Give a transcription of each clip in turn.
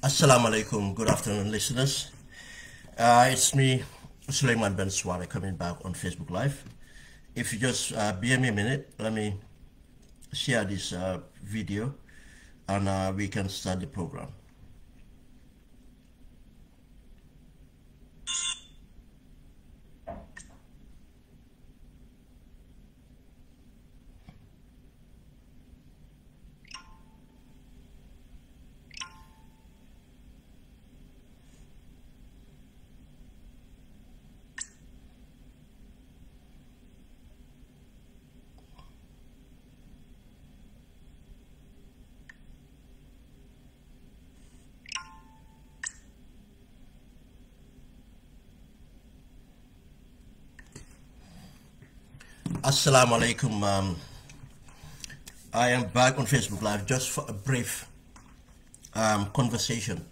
Assalamu alaikum, good afternoon listeners. It's me, 𝒁𝗵𝗲 coming back on Facebook Live. If you just bear me a minute, let me share this video and we can start the program. Assalamu alaikum. I am back on Facebook Live just for a brief conversation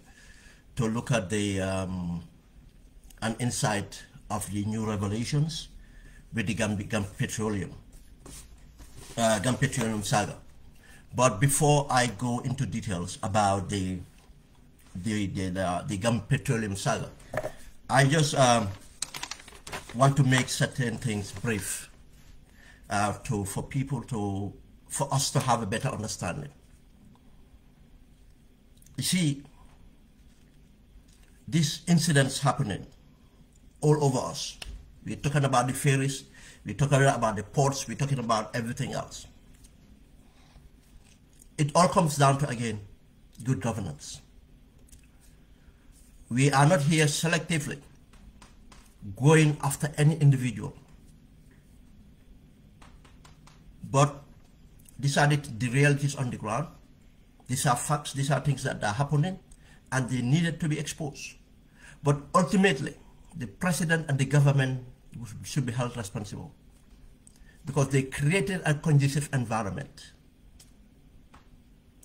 to look at the an insight of the new revelations with the 𝗂𝗵𝗲𝗃 saga. But before I go into details about the 𝗂𝗵𝗃 saga, I just want to make certain things brief. For us to have a better understanding. You see, these incidents happening all over us. We're talking about the ferries, we're talking about the ports, we're talking about everything else. It all comes down to, again, good governance. We are not here selectively going after any individual. But these are the realities on the ground. These are facts, these are things that are happening, and they needed to be exposed. But ultimately, the president and the government should be held responsible because they created a conducive environment.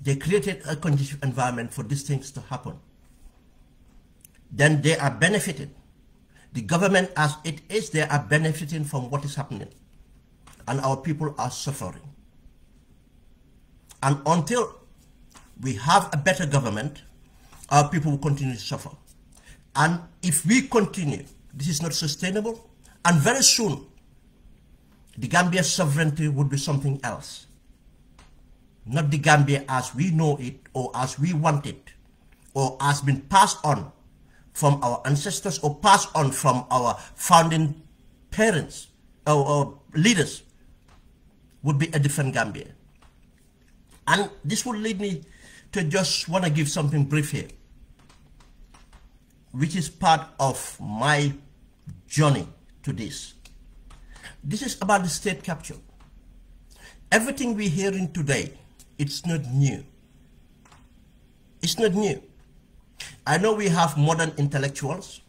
They created a conducive environment for these things to happen. Then they are benefiting. The government, as it is, they are benefiting from what is happening. And our people are suffering. And until we have a better government, our people will continue to suffer. And if we continue, this is not sustainable, and very soon, the Gambia's sovereignty would be something else. Not the Gambia as we know it, or as we want it, or as been passed on from our ancestors, or passed on from our founding parents, or leaders, would be a different Gambia. And this would lead me to just want to give something brief here, which is part of my journey to this. This is about the state capture. Everything we're hearing today, it's not new. It's not new. I know we have modern intellectuals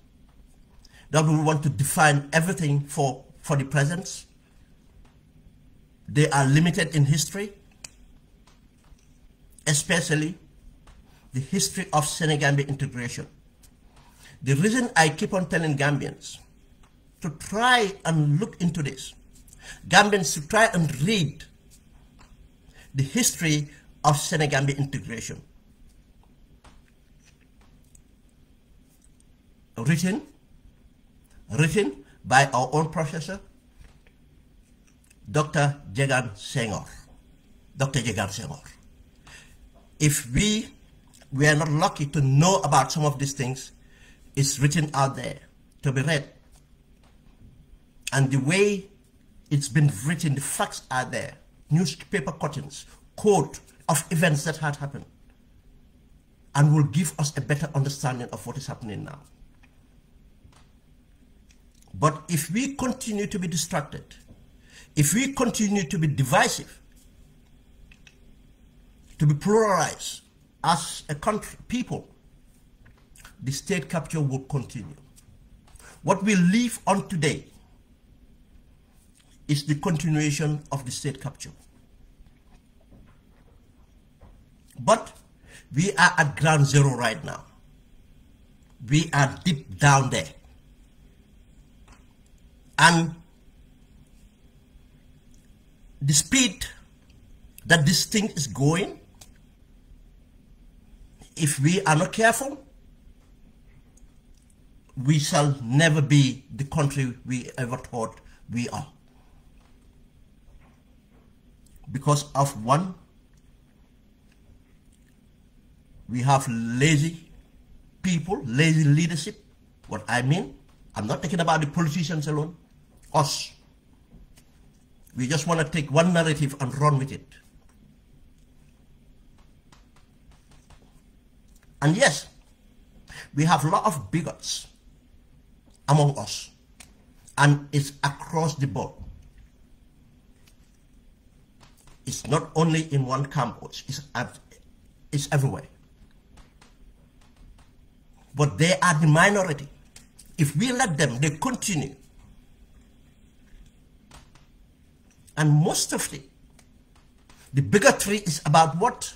that will want to define everything for the present. They are limited in history, especially the history of Senegambia integration. The reason I keep on telling Gambians to try and look into this Gambians should try and read the history of Senegambia integration. Written by our own professor, Dr. J.G. Senghor. Dr. J.G. Senghor. If we were not lucky to know about some of these things, it's written out there to be read. And the way it's been written, the facts are there. Newspaper cuttings, quote of events that had happened, and will give us a better understanding of what is happening now. But if we continue to be distracted, if we continue to be divisive, to be pluralized as a country, people, the state capture will continue. What we live on today is the continuation of the state capture. But we are at ground zero right now. We are deep down there. And the speed that this thing is going, if we are not careful, we shall never be the country we ever thought we are. Because of one, we have lazy people, lazy leadership. What I mean, I'm not talking about the politicians alone, us. We just want to take one narrative and run with it. And yes, we have a lot of bigots among us, and it's across the board. It's not only in one campus, it's everywhere. But they are the minority. If we let them, they continue. And most of the bigotry is about what?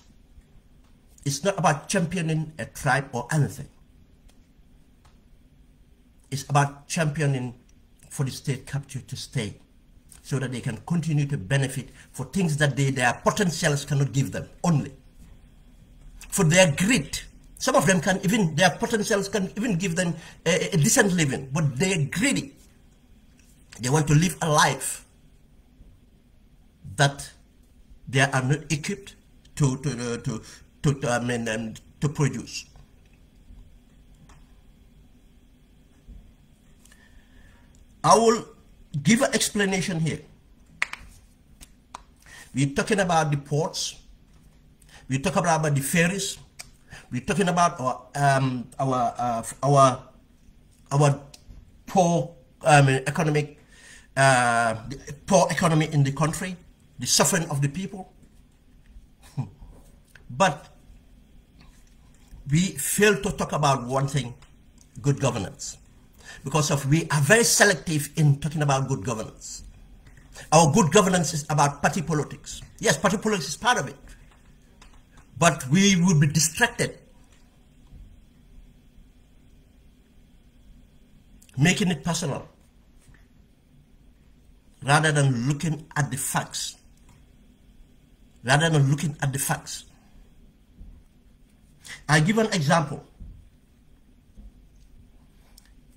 It's not about championing a tribe or anything. It's about championing for the state capture to stay, so that they can continue to benefit for things that their potentials cannot give them only. For their greed. Some of them can even, their potentials can even give them a decent living, but they're greedy. They want to live a life that they are not equipped to produce. I will give an explanation here. We're talking about the ports. We're talking about the ferries. We're talking about our poor economic, poor economy in the country, the suffering of the people. But we fail to talk about one thing: good governance, because we are very selective in talking about good governance. Our good governance is about party politics. Yes, party politics is part of it. But we will be distracted, making it personal, rather than looking at the facts. I give an example.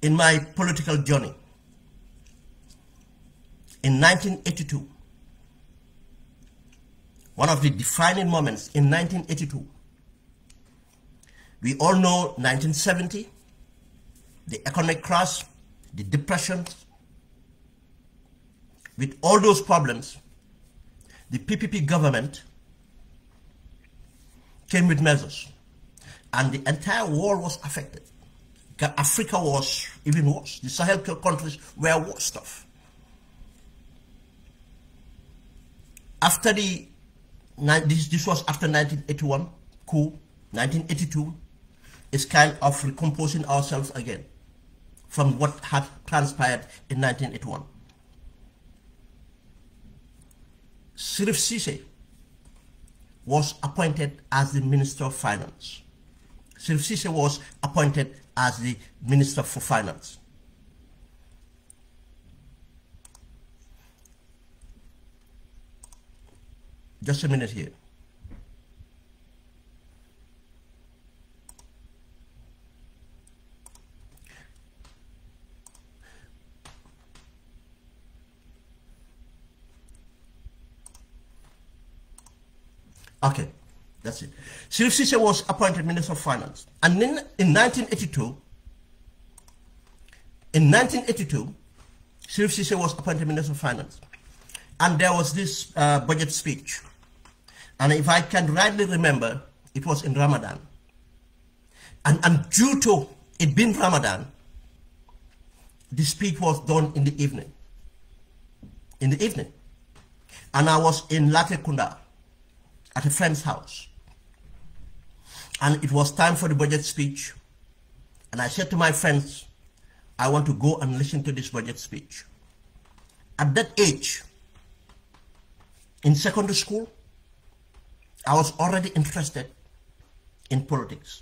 In my political journey, in 1982, one of the defining moments in 1982, we all know 1970, the economic crash, the depression. With all those problems, the PPP government came with measures, and the entire world was affected. Africa was even worse. The Sahel countries were worse off. After this was after 1981 coup. 1982 is kind of recomposing ourselves again from what had transpired in 1981. Shirif Sise was appointed as the Minister of Finance. Shirif Sise was appointed as the Minister for Finance. Just a minute here. Okay, that's it. 𝘂�lathia was appointed Minister of Finance. And then in 1982, 𝘂�lathia was appointed Minister of Finance. And there was this budget speech. And if I can rightly remember, it was in Ramadan. And due to it being Ramadan, the speech was done in the evening. And I was in Latrikunda at a friend's house. And it was time for the budget speech. And I said to my friends, I want to go and listen to this budget speech. At that age, in secondary school, I was already interested in politics.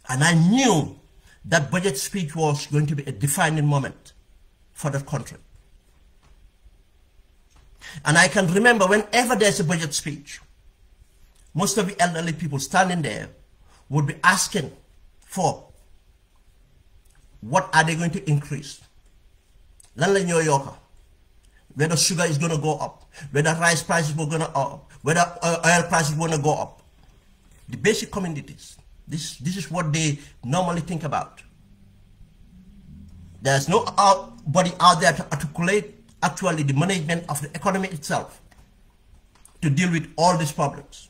And I knew that budget speech was going to be a defining moment for the country. And I can remember whenever there's a budget speech, most of the elderly people standing there would be asking for what are they going to increase. Lan la ñoo yokka, whether sugar is going to go up, whether rice prices were going to up, whether oil prices were going to go up. The basic commodities. This is what they normally think about. There's nobody out there to articulate actually the management of the economy itself to deal with all these problems.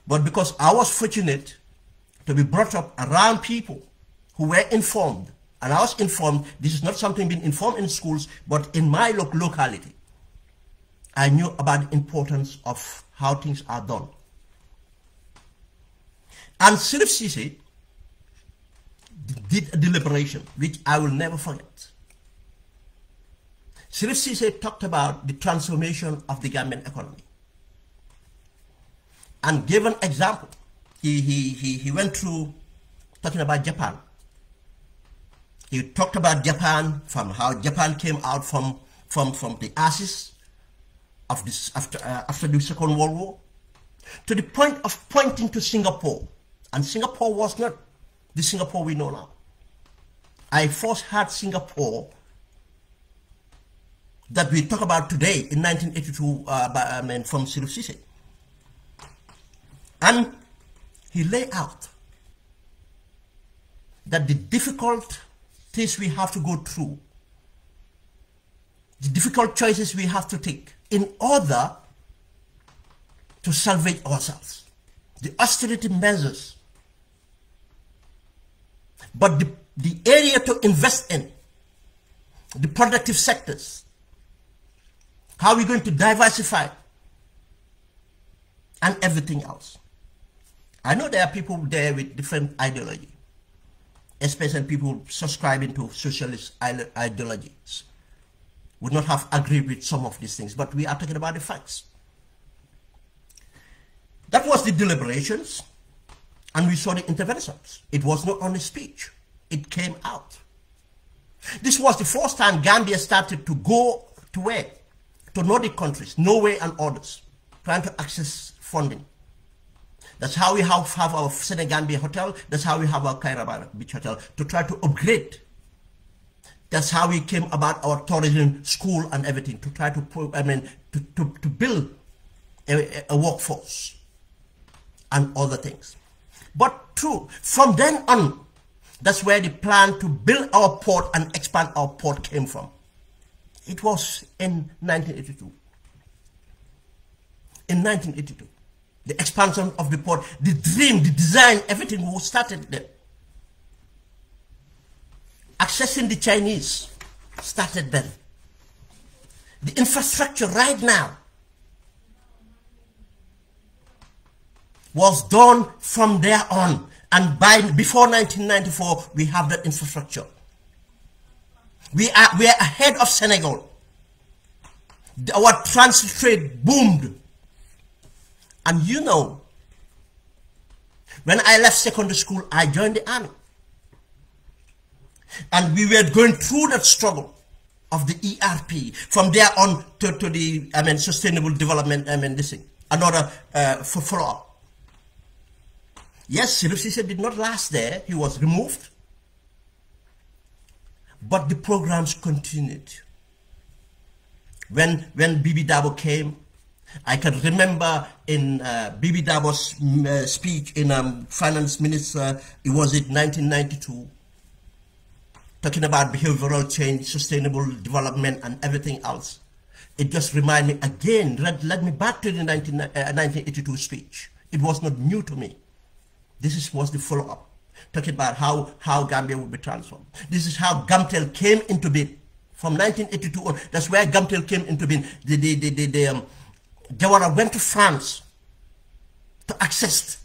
But because I was fortunate to be brought up around people who were informed, and I was informed, this is not something being informed in schools, but in my locality, I knew about the importance of how things are done. And 𝘂�lathia did a deliberation, which I will never forget. 𝘂�lathia talked about the transformation of the Gambian economy and gave an example. He went through talking about Japan. He talked about Japan, from how Japan came out from the ashes of this after the Second World War, to the point of pointing to Singapore. And Singapore was not the Singapore we know now. I first had Singapore that we talk about today in 1982 from 𝘂�lathia. And he laid out that the difficult things we have to go through, the difficult choices we have to take in order to salvage ourselves, the austerity measures, but the area to invest in, the productive sectors, how are we going to diversify, and everything else. I know there are people there with different ideology, especially people subscribing to socialist ideologies, would not have agreed with some of these things, but we are talking about the facts. That was the deliberations, and we saw the interventions. It was not only speech, it came out. This was the first time Gambia started to go to where? To Nordic countries, Norway and others, trying to access funding. That's how we have our Senegambia hotel, that's how we have our 𝒂𝒃𝒪 beach hotel, to try to upgrade. That's how we came about our tourism school and everything, to try to to build a workforce and other things. But true, from then on, that's where the plan to build our port and expand our port came from. It was in 1982. In 1982, the expansion of the port, the dream, the design, everything was started there. Accessing the Chinese started then. The infrastructure right now was done from there on, and before 1994 we have that infrastructure. We are ahead of Senegal. Our transit trade boomed. And you know, when I left secondary school, I joined the army. And we were going through that struggle of the ERP. From there on to the, sustainable development, this thing. Another follow-up. Yes, 𝘁𝗔𝒐𝒃 did not last there. He was removed. But the programs continued. When 𝗏𝗏𝗏𝗏 came, I can remember in 𝗏𝗏𝗏𝗏's speech in Finance Minister, it was in 1992, talking about behavioral change, sustainable development, and everything else. It just reminded me again, led me back to the 1982 speech. It was not new to me. This was the follow-up, talking about how Gambia would be transformed. This is how Gamtel came into being. From 1982 on, that's where Gamtel came into being. Jawara went to France to access.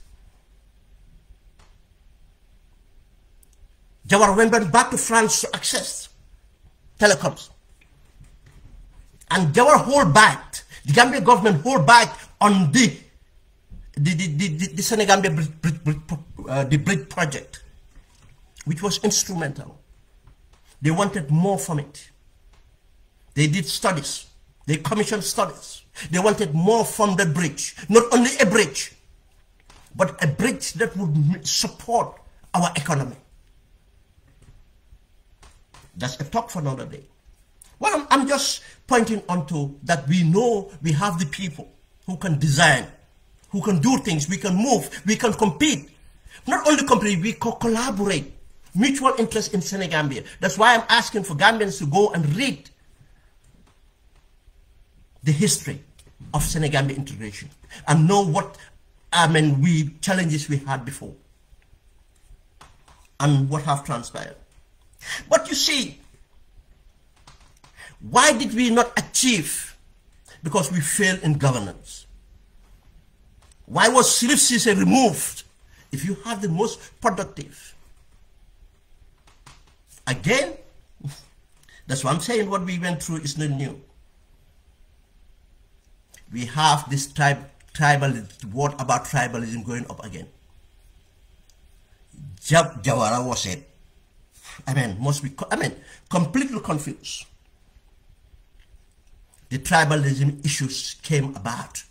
Jawara went back to France to access telecoms. And Jawara hold back, the Gambia government hold back on the Senegambia bridge project, which was instrumental. They wanted more from it. They did studies. They commissioned studies. They wanted more from the bridge. Not only a bridge, but a bridge that would support our economy. That's a talk for another day. Well, I'm just pointing onto that we know we have the people who can design, who can do things, we can move, we can compete. Not only compete, we can collaborate. Mutual interest in Senegambia. That's why I'm asking for Gambians to go and read the history of Senegambia integration and know what challenges we had before and what have transpired. But you see, why did we not achieve? Because we failed in governance. Why was 𝘁𝗔𝒐𝒃 removed? If you have the most productive, again, that's what I'm saying, what we went through is not new. We have this tribalism, word about tribalism going up again. Jawara was it. Completely confused. The tribalism issues came about.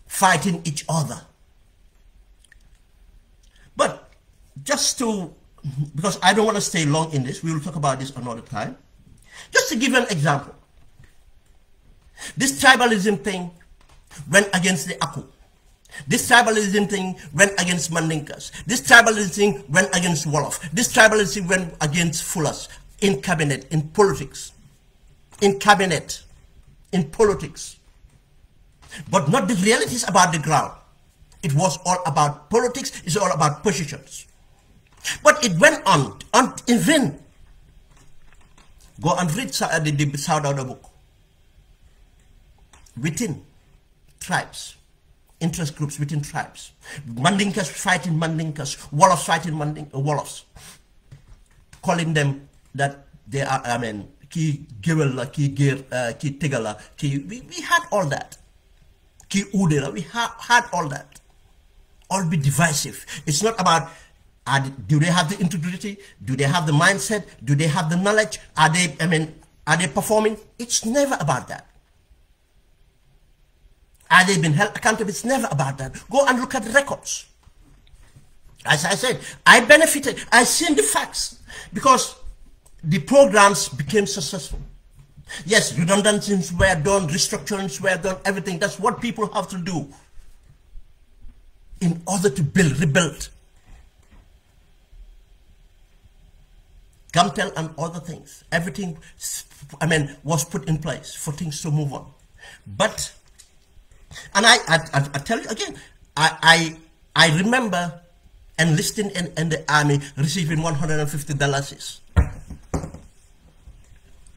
Fighting each other. But just to, because I don't want to stay long in this, we will talk about this another time. Just to give you an example. This tribalism thing went against the Aku. This tribalism thing went against Mandinkas. This tribalism thing went against Wolof. This tribalism went against Fullers in cabinet, in politics. In cabinet, in politics. But not the realities about the ground. It was all about politics, it's all about positions. But it went on in vain. Go and read the South book. Within tribes, interest groups within tribes. Mandinkas fighting Mandinkas, Wolofs fighting Wolofs. Calling them that they are, 𝒑𝒂𝒏𝒏𝒄𝒏 𝒑𝒕𝒑𝒪𝒃. We had all that. 𝒑𝒂𝒏𝒏𝒄𝒏, we had all that. All be divisive. It's not about, do they have the integrity? Do they have the mindset? Do they have the knowledge? Are they performing? It's never about that. Are they being held accountable? It's never about that. Go and look at the records. As I said, I benefited. I seen the facts because the programs became successful. Yes, redundancies were done, restructurings were done, everything. That's what people have to do in order to rebuild. Gamtel and other things. Everything, was put in place for things to move on. But, and I tell you again, I remember enlisting in the army, receiving $150.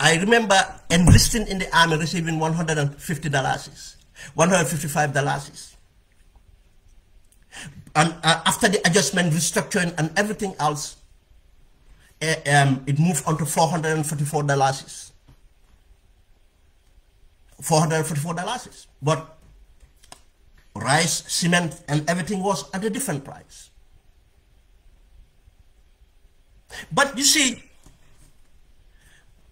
I remember enlisting in the army, receiving $150, $155. And after the adjustment, restructuring, and everything else, it moved on to $444. $444. But rice, cement, and everything was at a different price. But you see,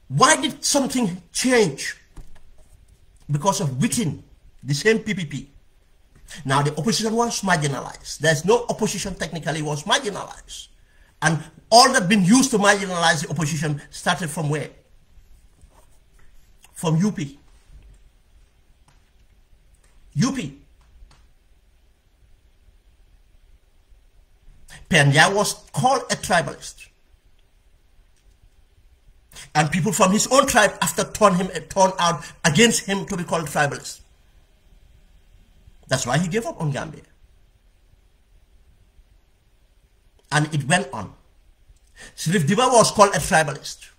Why did something change? Because of within the same PPP. Now the opposition was marginalized. There's no opposition technically was marginalized. And all that been used to marginalize the opposition started from where? From UP. UP. Penya was called a tribalist. And people from his own tribe after turned out against him to be called tribalist. That's why he gave up on Gambia. And it went on. 𝗓𝒡𝒑𝒪 was called a tribalist.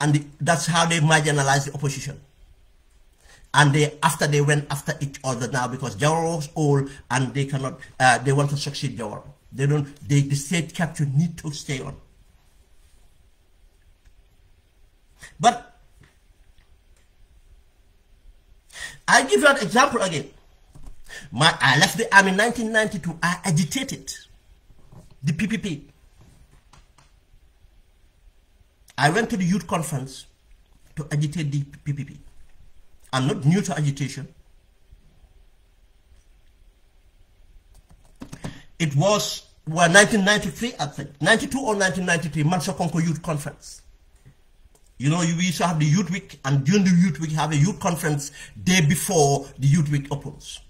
And that's how they marginalized the opposition. And after they went after each other now because Jawara was old and they cannot, they want to succeed Jawara. The state capture need to stay on. But I give you an example again. I left the army in 1992. I agitated the PPP. I went to the youth conference to agitate the PPP. I'm not new to agitation. It was 1993, I think, 92 or 1993, Mansa-Konko Youth Conference. You know, we used to have the Youth Week, and during the Youth Week, have a youth conference day before the Youth Week opens.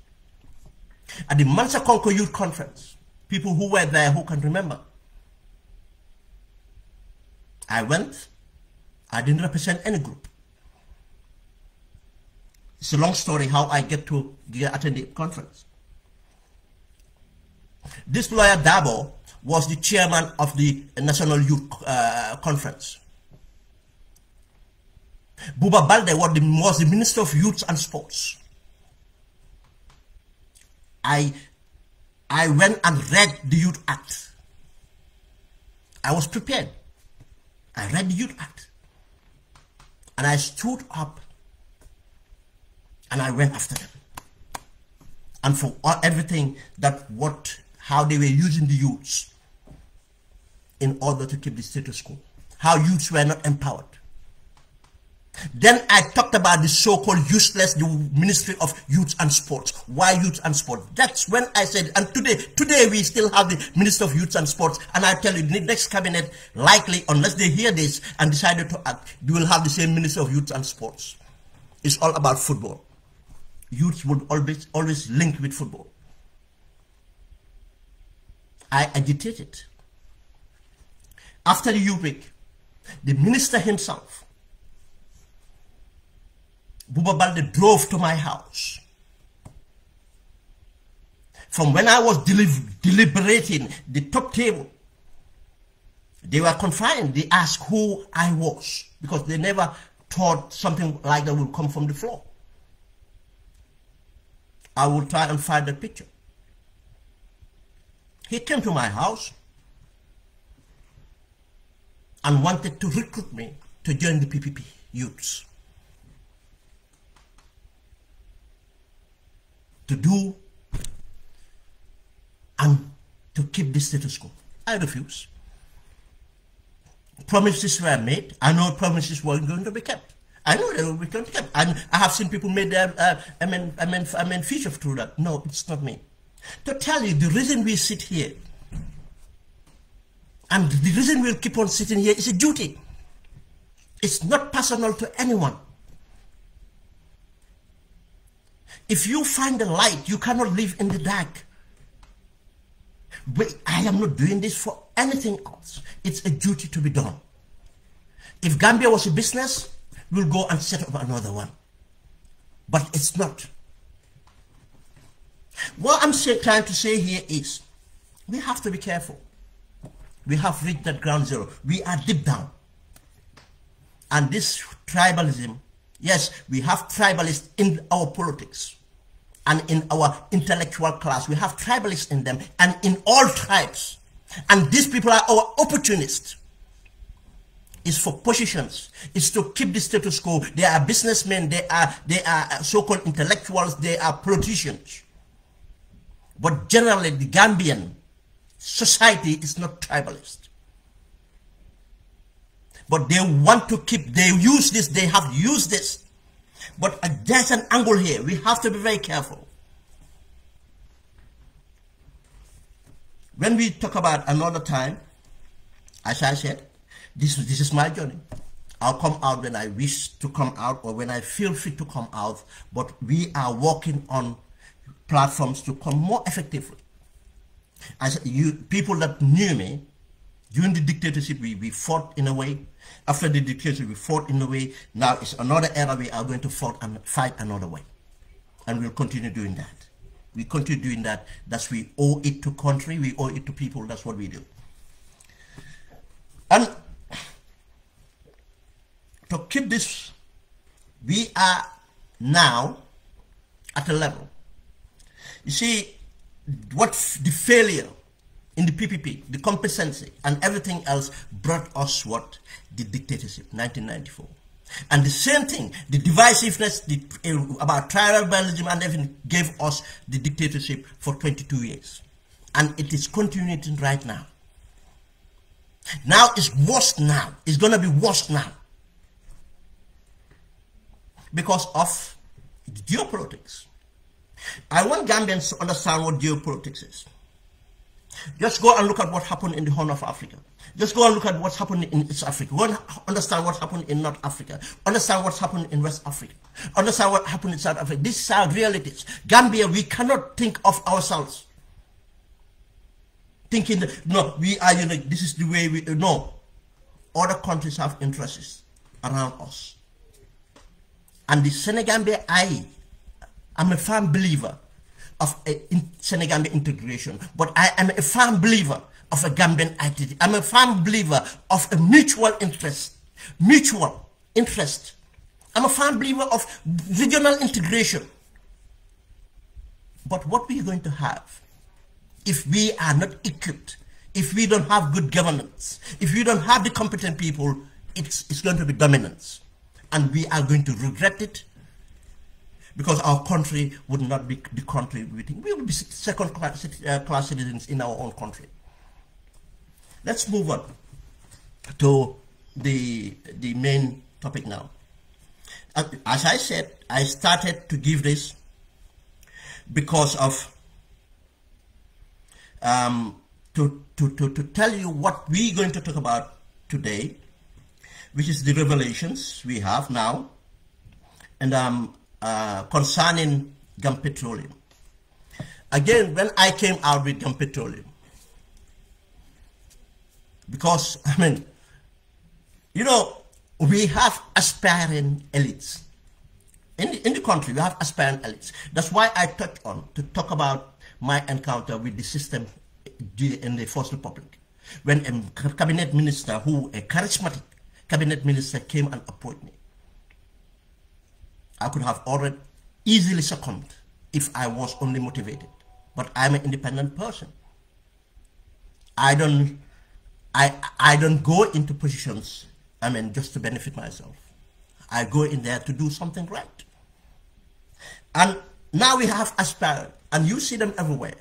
At the Mansa-Konko Youth Conference, people who were there, who can remember, I went, I didn't represent any group. It's a long story how I get to attend the conference. This lawyer Dabo was the chairman of the National Youth Conference. 𝗍𝒑𝒏 was the Minister of Youth and Sports. I went and read the Youth Act. I was prepared. I read the Youth Act. And I stood up and I went after them. And for everything how they were using the youths in order to keep the status quo. How youths were not empowered. Then I talked about the so-called useless, the Ministry of Youth and Sports. Why youth and sports? That's when I said, and today we still have the Minister of Youth and Sports. And I tell you, the next cabinet, likely, unless they hear this and decided to act, they will have the same Minister of Youth and Sports. It's all about football. Youth would always link with football. I agitated. After the Youth Week, the minister himself, 𝗍𝒑𝒏 drove to my house. From when I was deliberating the top table, they were confined. They asked who I was because they never thought something like that would come from the floor. I will try and find that picture. He came to my house and wanted to recruit me to join the PPP youths. To do and to keep the status quo. I refuse. Promises were made. I know promises weren't going to be kept. I know they will be kept. And I have seen people made their feature through that. No, it's not me. To tell you the reason we sit here and the reason we'll keep on sitting here is a duty. It's not personal to anyone. If you find the light, you cannot live in the dark. But I am not doing this for anything else. It's a duty to be done. If Gambia was a business, we'll go and set up another one. But it's not. What I'm trying to say here is, we have to be careful. We have reached that ground zero. We are deep down. And this tribalism, yes, we have tribalists in our politics and in our intellectual class. We have tribalists in them and in all tribes. And these people are our opportunists. It's for positions. It's to keep the status quo. They are businessmen. They are so-called intellectuals. They are politicians. But generally, the Gambian society is not tribalist. But they want to keep, they use this, they have used this. But there's an angle here. We have to be very careful. When we talk about another time, as I said, this is my journey. I'll come out when I wish to come out or when I feel fit to come out, but we are working on platforms to come more effectively. As you people that knew me, during the dictatorship, we fought in a way. After the dictatorship, we fought in a way. Now it's another era we are going to fight another way. And we'll continue doing that. We continue doing that. That's we owe it to country, we owe it to people, that's what we do. And to keep this, we are now at a level. You see, what the failure in the PPP, the competency, and everything else brought us what? The dictatorship, 1994. And the same thing, the divisiveness about tribalism and everything gave us the dictatorship for 22 years. And it is continuing right now. Now it's worse now. It's going to be worse now. Because of geopolitics. I want Gambians to understand what geopolitics is. Just go and look at what happened in the Horn of Africa. Just go and look at what's happening in East Africa. Go and understand what's happened in North Africa. Understand what's happened in West Africa. Understand what happened in South Africa. These are realities. Gambia, we cannot think of ourselves thinking that, no, we are unique, this is the way we, no. Other countries have interests around us. And the Senegambia, I am a firm believer of Senegambia integration, but I am a firm believer of a Gambian identity. I'm a firm believer of a mutual interest. Mutual interest. I'm a firm believer of regional integration. But what we're going to have, if we are not equipped, if we don't have good governance, if we don't have the competent people, it's going to be dominance. And we are going to regret it, because our country would not be the country we think. We will be second-class citizens in our own country. Let's move on to the main topic now. As I said, I started to give this because of to tell you what we're going to talk about today, which is the revelations we have now, and concerning Gum Petroleum. Again, when I came out with Gum Petroleum, because, I mean, you know, we have aspiring elites. In the country, we have aspiring elites. That's why I touched on to talk about my encounter with the system in the First Republic. When a cabinet minister, a charismatic cabinet minister, came and approached me, I could have already easily succumbed if I was only motivated. But I'm an independent person. I don't go into positions, I mean, just to benefit myself. I go in there to do something right. And now we have aspirants, and you see them everywhere.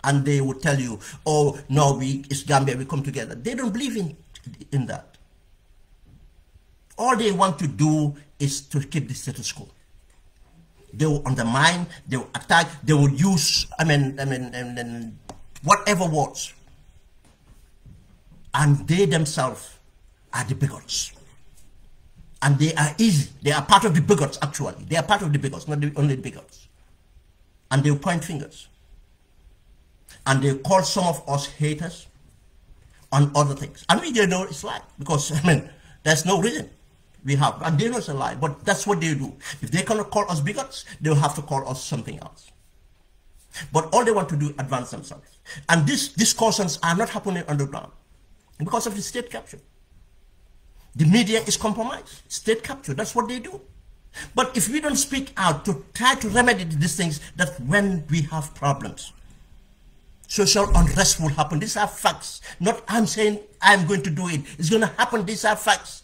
And they will tell you, oh, no, it's Gambia, we come together. They don't believe in that. All they want to do is to keep the status quo. They will undermine, they will attack, they will use, whatever words. And they themselves are the bigots. And they are easy. They are part of the bigots, actually. They are part of the bigots, not only the bigots. And they will point fingers. And they call some of us haters on other things. And we don't know it's lie, because, there's no reason we have. And they know it's a lie, but that's what they do. If they cannot call us bigots, they'll have to call us something else. But all they want to do is advance themselves. And these discussions are not happening underground because of the state capture. The media is compromised. State capture, that's what they do. But if we don't speak out to try to remedy these things, that's when we have problems. Social unrest will happen. These are facts. Not I'm saying I'm going to do it. It's going to happen. These are facts.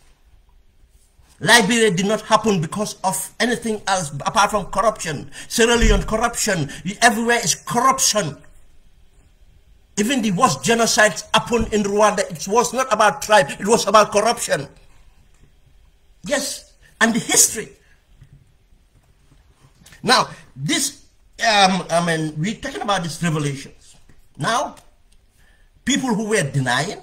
Liberia did not happen because of anything else apart from corruption. Sierra Leone, corruption. Everywhere is corruption. Even the worst genocides happened in Rwanda. It was not about tribe. It was about corruption. Yes, and the history. Now, this, we're talking about these revelations. Now, people who were denying,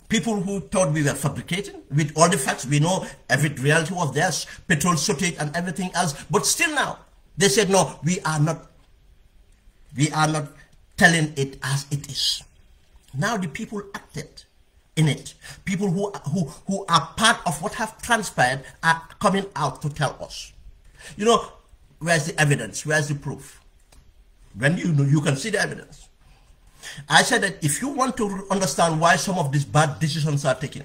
people who thought we were fabricating, with all the facts, we know every reality was there, petrol shortage and everything else, but still now, they said, no, we are not telling it as it is. Now the people acted in it. People who are part of what have transpired are coming out to tell us. You know, where's the evidence? Where's the proof? When you can see the evidence. I said that if you want to understand why some of these bad decisions are taken,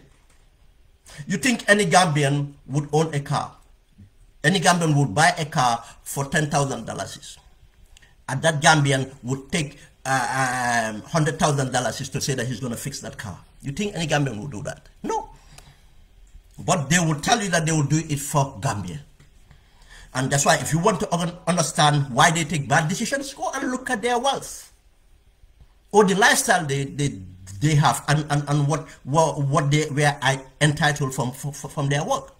you think any Gambian would own a car. Any Gambian would buy a car for $10,000. And that Gambian would take $100,000 to say that he's going to fix that car. You think any Gambian would do that? No. But they will tell you that they will do it for Gambia. And that's why if you want to understand why they take bad decisions, go and look at their wealth. Or the lifestyle they have and what they were entitled from their work.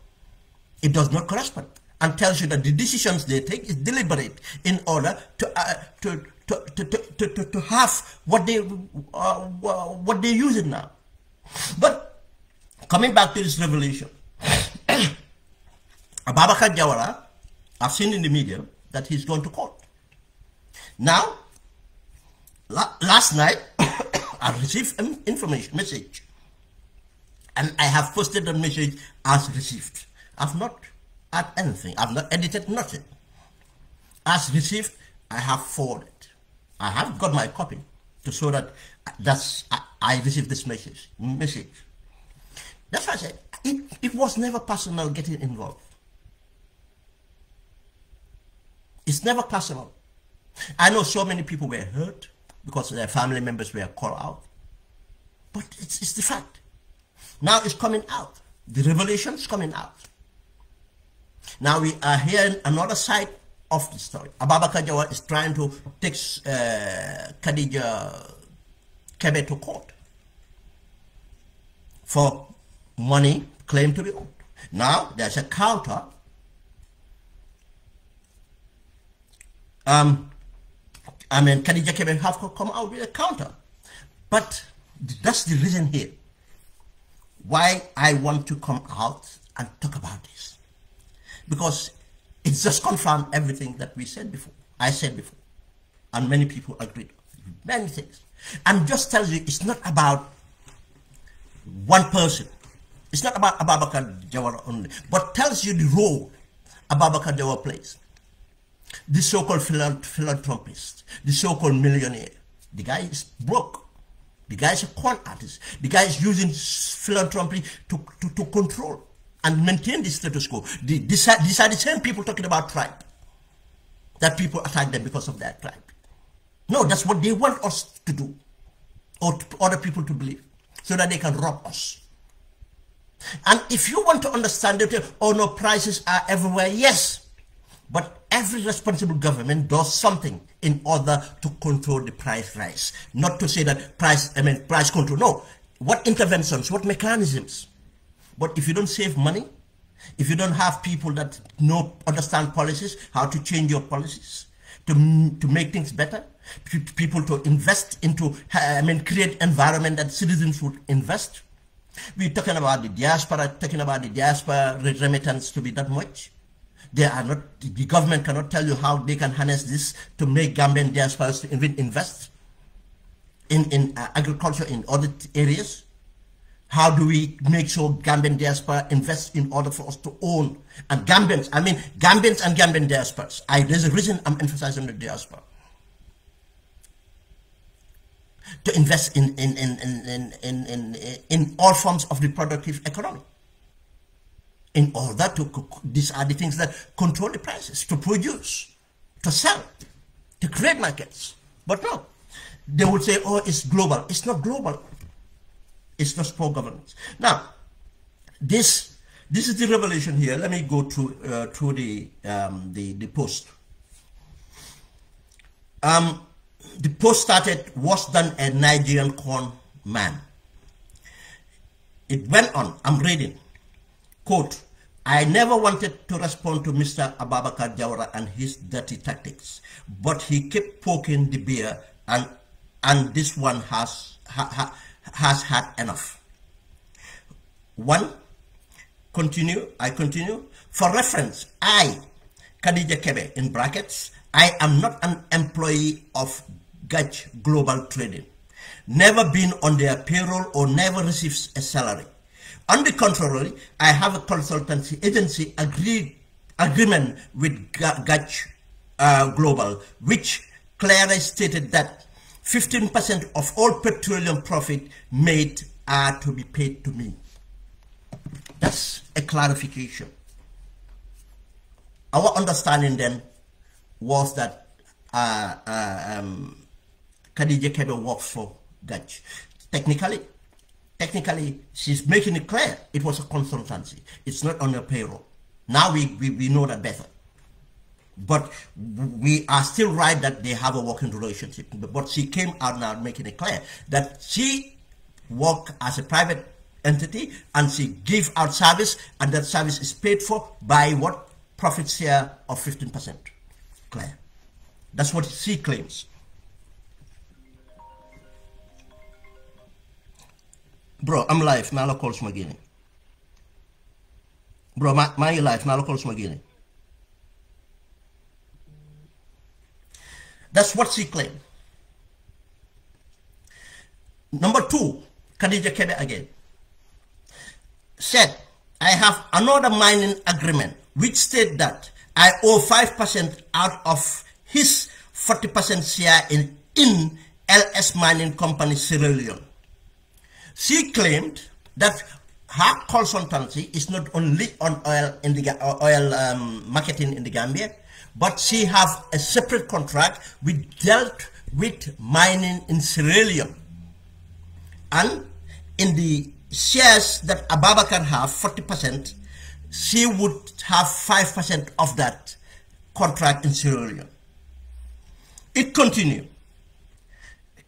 It does not correspond. And tells you that the decisions they take is deliberate in order to have what they use it now. But coming back to this revelation, 𝗂𝗏𝗃 𝗂𝗏𝗓, I've seen in the media that he's going to court. Now, last night I received an message, and I have posted the message as received. I've not add anything. I've not edited nothing. As received, I have forwarded. I have got my copy to show that I received this message. That's why I said it was never personal getting involved. It's never personal. I know so many people were hurt because their family members were called out. But it's the fact. Now it's coming out. The revelation's coming out. Now we are hearing another side of the story. 𝗂𝗏𝗃 𝗂𝗏𝗓 is trying to take 𝒂𝒄𝒄𝒏 to court for money claimed to be owed. Now there's a counter. 𝒂𝒄𝒄𝒏 have come out with a counter. But that's the reason here why I want to come out and talk about this. Because it just confirmed everything that we said before. I said before. And many people agreed. Many things. And just tells you it's not about one person. It's not about 𝗂𝗏𝗃 𝗂𝗏𝗓 only. But tells you the role 𝗂𝗏𝗃 𝗂𝗏𝗓 plays. The so-called philanthropist. The so-called millionaire. The guy is broke. The guy is a con artist. The guy is using philanthropy to control and maintain the status quo. These are the same people talking about tribe. That people attack them because of their tribe. No, that's what they want us to do. Or other people to believe. So that they can rob us. And if you want to understand that, oh no, prices are everywhere, yes. But every responsible government does something in order to control the price rise. Not to say that price control. No. What interventions, what mechanisms? But if you don't save money, if you don't have people that understand policies, how to change your policies, to make things better, people to invest into, create environment that citizens would invest. We're talking about the diaspora, remittance to be that much. The government cannot tell you how they can harness this to make Gambian diasporas to invest in agriculture in other areas. How do we make sure Gambian diaspora invest in order for us to own? And Gambians and Gambian diasporas. There's a reason I'm emphasizing the diaspora. To invest in all forms of the productive economy. In order to, these are the things that control the prices, to produce, to sell, to create markets. But no, they would say, oh, it's global. It's not global. It's just poor governance. Now, this is the revelation here. Let me go through the post. the post started worse than a Nigerian con man. It went on, I'm reading, quote, I never wanted to respond to Mr. Ababakar Jawara and his dirty tactics, but he kept poking the bear, and this one has had enough. I continue. For reference, I, 𝒂𝒃𝒃 in brackets, I am not an employee of 𝒂𝒃 Global Trading, never been on their payroll or never receives a salary. On the contrary, I have a consultancy agency agreement with 𝒂𝒃 Global, which clearly stated that 15% of all petroleum profit made are to be paid to me. That's a clarification. Our understanding then was that 𝒂𝒃𝒃 works for 𝒂𝒃. Technically, she's making it clear it was a consultancy. It's not on her payroll. Now we know that better. But we are still right that they have a working relationship. But she came out now making it clear that she worked as a private entity and she gave out service, and that service is paid for by what? Profit share of 15%. Clear. That's what she claims. Bro, I'm live. Now call Smagini. Bro, my live. Now call Smagini. That's what she claimed. Number two, 𝒂𝒃𝒃 again said, I have another mining agreement which state that I owe 5% out of his 40% share in LS Mining Company Sierra Leone. She claimed that her consultancy is not only on oil in the marketing in the Gambia, but she have a separate contract which dealt with mining in Sierra Leone. And in the shares that Ababakar have, 40%, she would have 5% of that contract in Sierra Leone. It continued.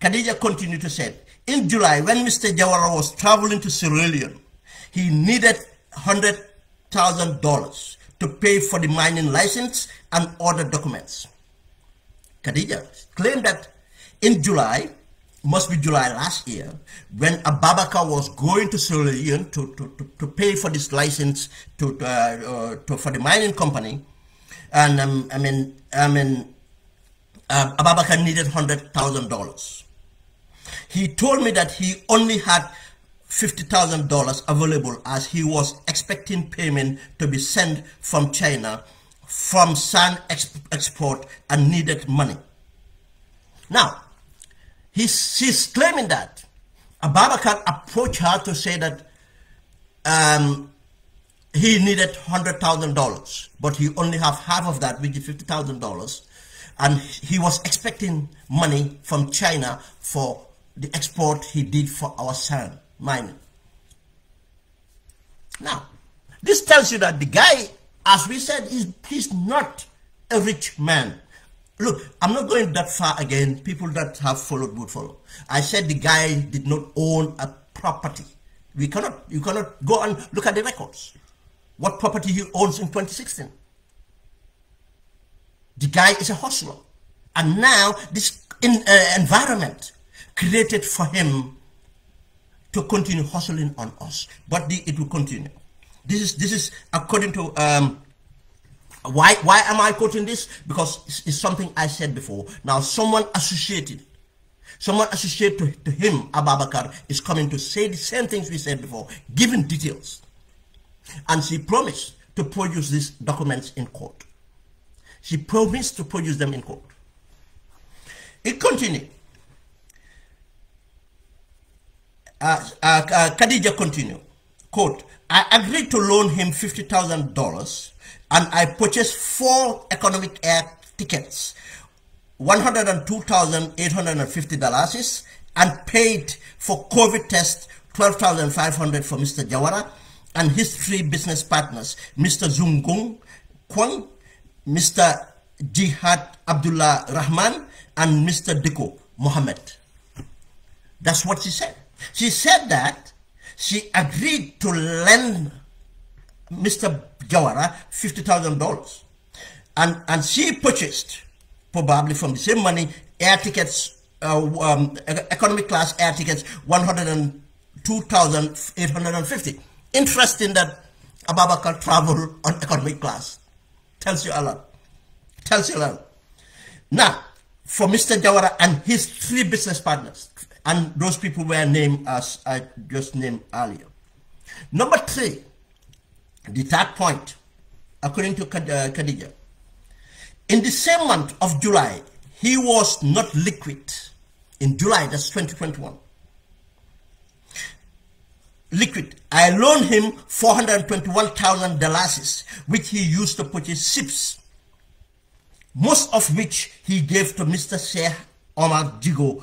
𝒂𝒃𝒃 continued to say, in July, when Mr. Jawara was traveling to Sierra Leone, he needed $100,000 to pay for the mining license and other documents. 𝒂𝒃𝒃 claimed that in July, must be July last year, when Ababakar was going to Sierra Leone to pay for this license for the mining company, and Ababakar needed $100,000. He told me that he only had $50,000 available as he was expecting payment to be sent from China from sand export and needed money. Now, she's claiming that Ababakar approached her to say that he needed $100,000, but he only have half of that, which is $50,000, and he was expecting money from China for the export he did for our sand mining. Now, this tells you that the guy, as we said, he's not a rich man. Look, I'm not going that far again. People that have followed would follow. I said the guy did not own a property. You cannot go and look at the records. What property he owns in 2016. The guy is a hustler. And now this environment created for him to continue hustling on us. But it will continue. This is according to why am I quoting this? Because it's something I said before. Now someone associated to him, Ababakar, is coming to say the same things we said before, giving details. And she promised to produce these documents in court. She promised to produce them in court. It continued. 𝒂𝒃𝒃 continued, quote, I agreed to loan him $50,000 and I purchased 4 economic air tickets, $102,850, and paid for COVID test $12,500 for Mr. Jawara and his 3 business partners, Mr. Zungung Kwang, Mr. Jihad Abdullah Rahman, and Mr. Diko Mohammed. That's what she said. She said that she agreed to lend Mr. Jawara $50,000, and she purchased, probably from the same money, air tickets, economic class air tickets, 102,850. Interesting that Ababakar traveled on economic class. Tells you a lot. Tells you a lot. Now, for Mr. Jawara and his 3 business partners, and those people were named as I just named earlier. Number 3, the third point, according to Khadija, in the same month of July, he was not liquid. In July, that's 2021. Liquid. I loaned him $421,000, which he used to purchase ships, most of which he gave to Mr. Sheikh Omar Jigo,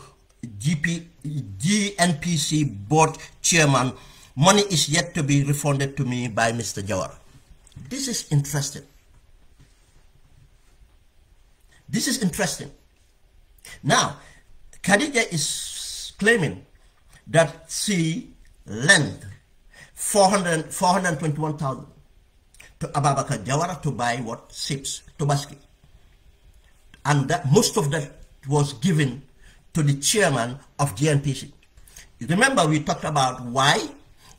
GNPC board chairman. Money is yet to be refunded to me by Mr. Jawara. This is interesting. This is interesting. Now, Khadija is claiming that she lent $421,000 to Ababakar Jawara to buy what? Ships, Tobaski. And that most of that was given to the chairman of GNPC. Remember, we talked about why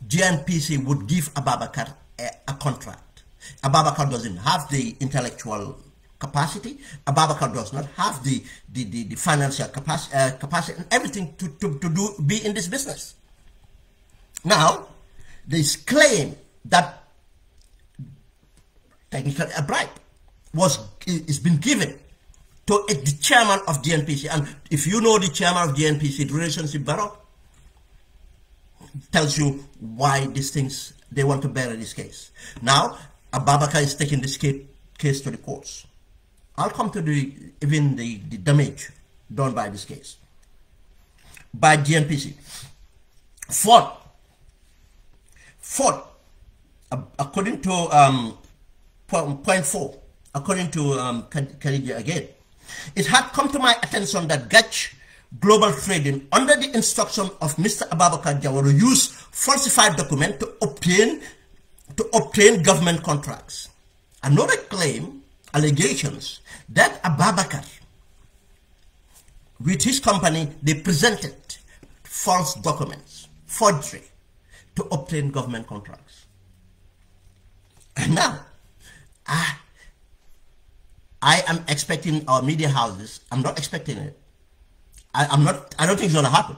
GNPC would give Ababakar a contract. Ababakar doesn't have the intellectual capacity. Ababakar does not have the financial capacity and everything to be in this business. Now, this claim that technically a bribe is been given to the chairman of GNPC, and if you know the chairman of GNPC, the relationship bureau tells you why these things, they want to bury this case. Now, Ababakar is taking this case to the courts. I'll come to even the damage done by this case by GNPC. Fourth, according to point 4, according to Khadija again, it had come to my attention that Gach Global Trading, under the instruction of Mr. Ababakar Jawara, used falsified documents to obtain government contracts. Another claim, allegations, that Ababakar, with his company, they presented false documents, forgery, to obtain government contracts. And now, I am expecting our media houses, I'm not expecting it. I don't think it's going to happen.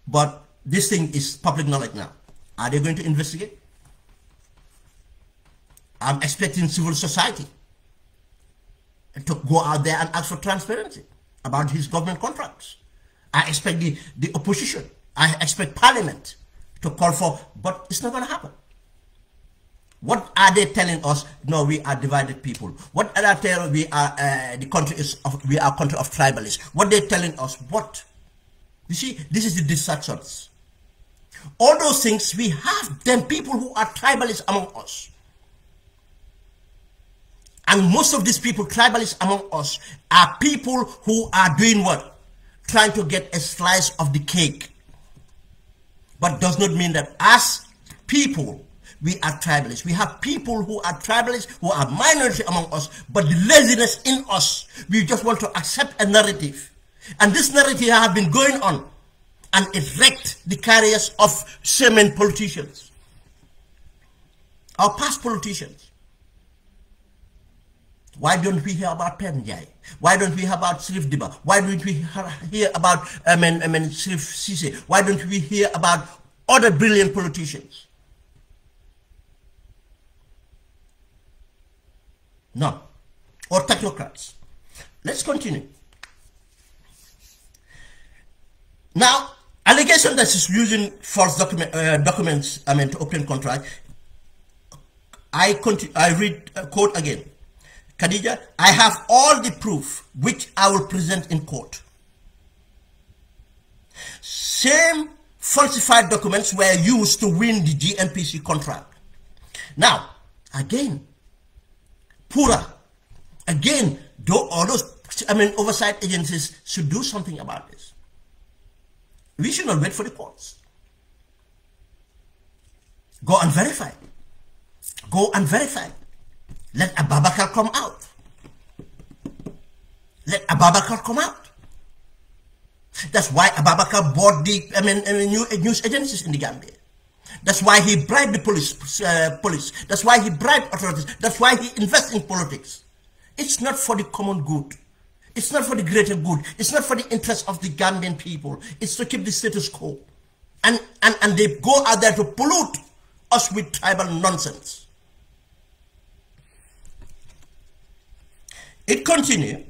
But this thing is public knowledge now. Are they going to investigate? I'm expecting civil society to go out there and ask for transparency about his government contracts. I expect the opposition. I expect parliament to call for, but it's not going to happen. What are they telling us? No, we are divided people. What are they telling? We are we are a country of tribalists. What they're telling us? What? You see, this is the distractions. All those things, we have them people who are tribalists among us. And most of these people, tribalists among us, are people who are doing what? Trying to get a slice of the cake. But does not mean that as people, we are tribalists. We have people who are tribalists, who are minority among us, but the laziness in us, we just want to accept a narrative. And this narrative has been going on, and it wrecked the careers of semen politicians, our past politicians. Why don't we hear about Penjai? Why don't we hear about Sirif Diba? Why don't we hear about Sirif Sise? Why don't we hear about other brilliant politicians? No. Or technocrats. Let's continue. Now, allegation that is using false documents, to obtain contract. I read quote again. Khadija, I have all the proof which I will present in court. Same falsified documents were used to win the GNPC contract. Now, again, Pura, again, all those oversight agencies should do something about this. We should not wait for the courts. Go and verify. Go and verify. Let Ababakar come out. Let Ababakar come out. That's why Ababakar bought the news agencies in the Gambia. That's why he bribed the police. That's why he bribed authorities. That's why he invests in politics. It's not for the common good. It's not for the greater good. It's not for the interest of the Gambian people. It's to keep the status quo. And they go out there to pollute us with tribal nonsense. It continued.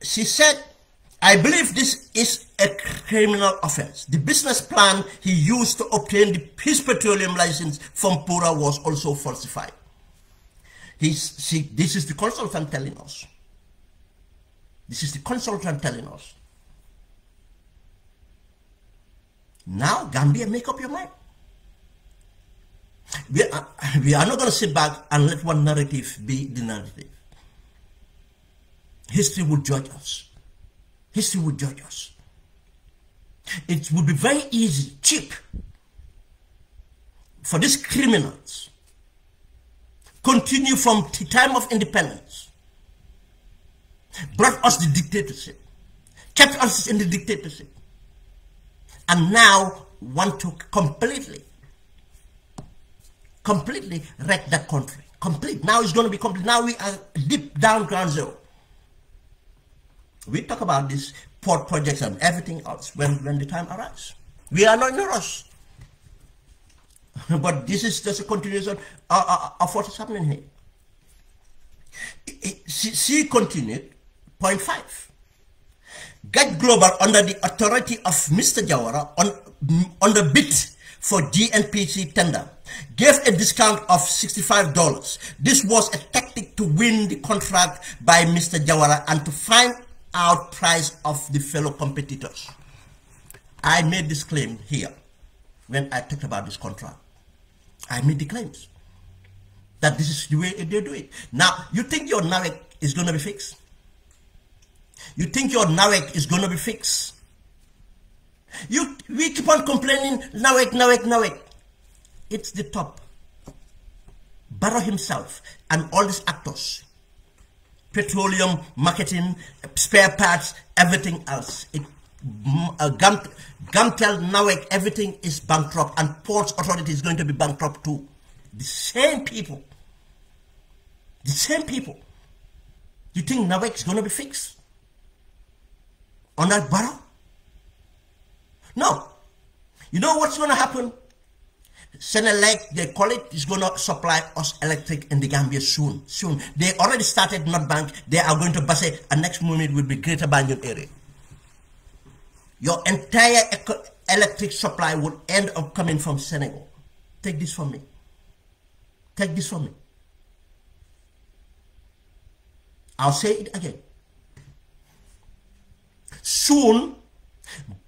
She said, I believe this is a criminal offense. The business plan he used to obtain his petroleum license from Pura was also falsified. This is the consultant telling us. This is the consultant telling us. Now, Gambia, make up your mind. We are not going to sit back and let one narrative be the narrative. History will judge us. History will judge us. It would be very easy, cheap, for these criminals continue from the time of independence, brought us the dictatorship, kept us in the dictatorship, and now want to completely wreck that country. Now it's going to be complete. Now we are deep down ground zero. We talk about these port projects and everything else when the time arrives. We are not in a rush. But this is just a continuation of what is happening here. She continued, point 5. Get Global, under the authority of Mr. Jawara, on the bid for GNPC tender, gave a discount of $65. This was a tactic to win the contract by Mr. Jawara and to find out price of the fellow competitors. I made this claim here when I talked about this contract. I made the claims that this is the way they do it. Now, you think your NAWEC is going to be fixed? You think your NAWEC is going to be fixed? We keep on complaining, NAWEC. It's the top. Barrow himself and all these actors, petroleum, marketing, spare parts, everything else. Gamtel, NAWEC, everything is bankrupt, and Ports Authority is going to be bankrupt too. The same people. The same people. You think NAWEC is going to be fixed on that Barrow? No. You know what's going to happen? Senelec, they call it, is going to supply us electric in the Gambia soon. They already started North Bank. They are going to Basse, and next moment will be Greater Banjul area. Your entire electric supply would end up coming from Senegal. Take this from me. Take this from me. I'll say it again. Soon,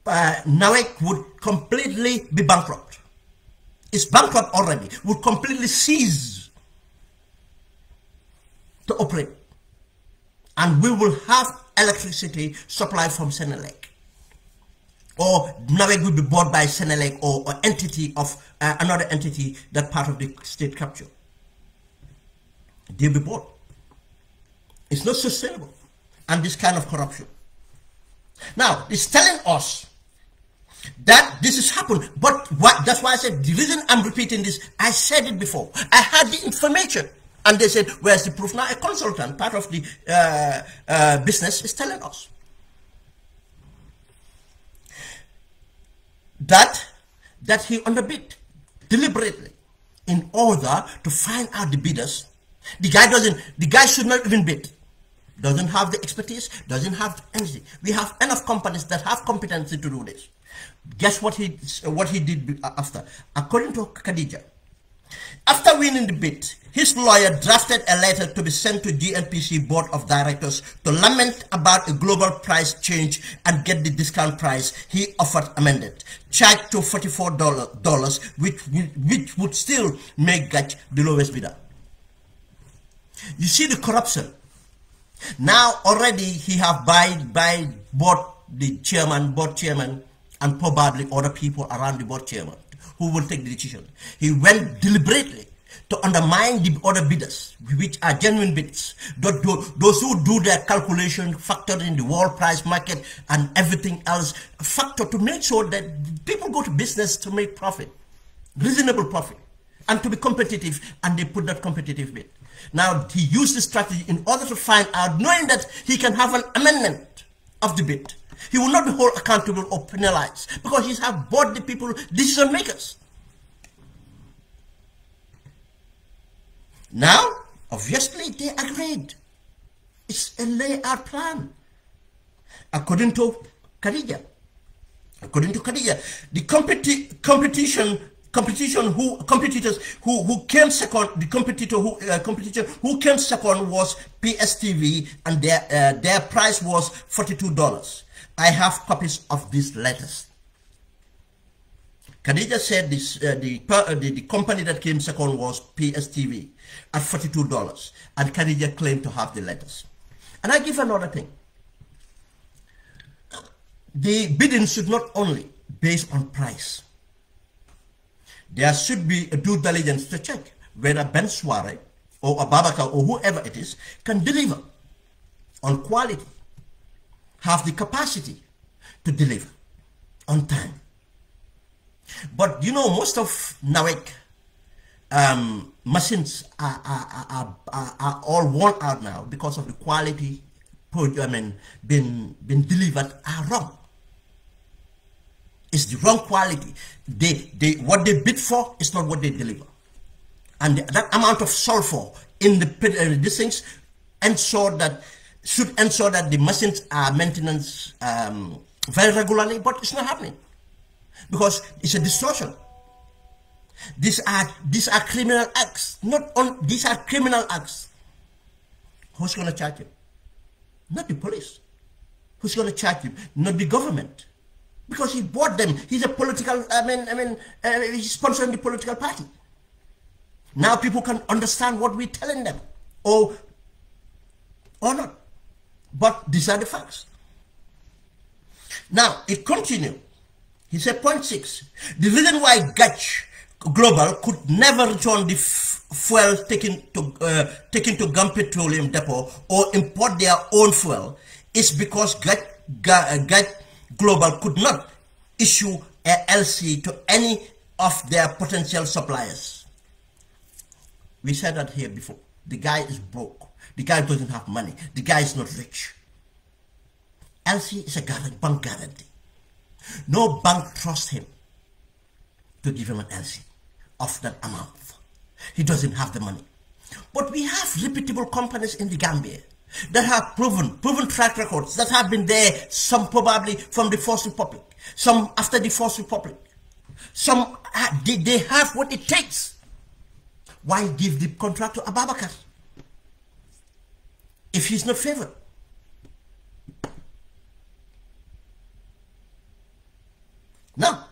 NAWEC would completely be bankrupt. It's bankrupt already. Would completely cease to operate. And we will have electricity supplied from Senelec. Or NAWEC will be bought by Senelec or entity of another entity that part of the state capture. They'll be bought. It's not sustainable. And this kind of corruption. Now, it's telling us that this has happened. But that's why I said, the reason I'm repeating this, I said it before. I had the information. And they said, where's the proof? Now a consultant, part of the business, is telling us that he underbid deliberately in order to find out the bidders. The guy should not even bid. Doesn't have the expertise, doesn't have anything. We have enough companies that have competency to do this. Guess what he did after? According to Khadija, after winning the bid, his lawyer drafted a letter to be sent to GNPC Board of Directors to lament about a global price change and get the discount price he offered amended, charged to $44, which would still make Gach the lowest bidder. You see the corruption. Now already he have bought the board chairman, and probably other people around the board chairman who will take the decision. He went deliberately to undermine the other bidders, which are genuine bidders. Those who do their calculation, factor in the world price market and everything else, factor to make sure that people go to business to make profit, reasonable profit, and to be competitive, and they put that competitive bid. Now, he used this strategy in order to find out, knowing that he can have an amendment of the bid. He will not be held accountable or penalized because he has bought the people, decision makers. Now, obviously, they agreed. It's a layout plan. According to Khadija, the competitors who came second, the competitor who came second was PSTV, and their price was $42. I have copies of these letters. Khadija said this, the company that came second was PSTV at $42, and Khadija claimed to have the letters. And I give another thing. The bidding should not only based on price. There should be a due diligence to check whether Ben Suare or Ababakar or whoever it is can deliver on quality, have the capacity to deliver on time. But you know, most of NAWEC machines are all worn out now because of the quality been delivered are wrong. It's the wrong quality. What they bid for is not what they deliver. And that amount of sulfur in these things should ensure that the machines are maintenance very regularly, but it's not happening because it's a distortion. These are criminal acts. These are criminal acts. Who's going to charge him? Not the police. Who's going to charge him? Not the government. Because he bought them. He's a political, he's sponsoring the political party. Now people can understand what we're telling them. Or not. But these are the facts. Now, it continued. He said, point 6. The reason why 𝒂𝒄𝒄 Global could never return the fuel taken to GAM Petroleum Depot or import their own fuel is because 𝒂𝒄𝒄 Global could not issue a LC to any of their potential suppliers. We said that here before. The guy is broke. The guy doesn't have money. The guy is not rich. LC is a bank guarantee. No bank trusts him to give him an LC of that amount. He doesn't have the money. But we have reputable companies in the Gambia that have proven track records, that have been there, some probably from the First Republic, some after the First Republic. Some, they have what it takes. Why give the contract to Ababakar if he's not favored? Now,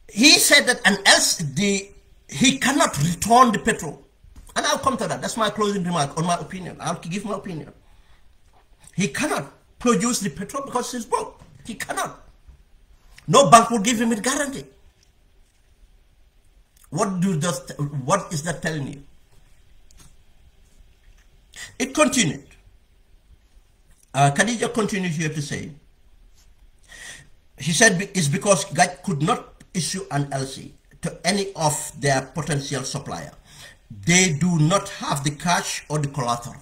he said that he cannot return the petrol. And I'll come to that. That's my closing remark on my opinion. I'll give my opinion. He cannot produce the petrol because he's broke. He cannot. No bank will give him a guarantee. What is that telling you? It continued. Khadija continued here to say, he said it's because 𝒂𝒄 could not issue an LC to any of their potential supplier. They do not have the cash or the collateral.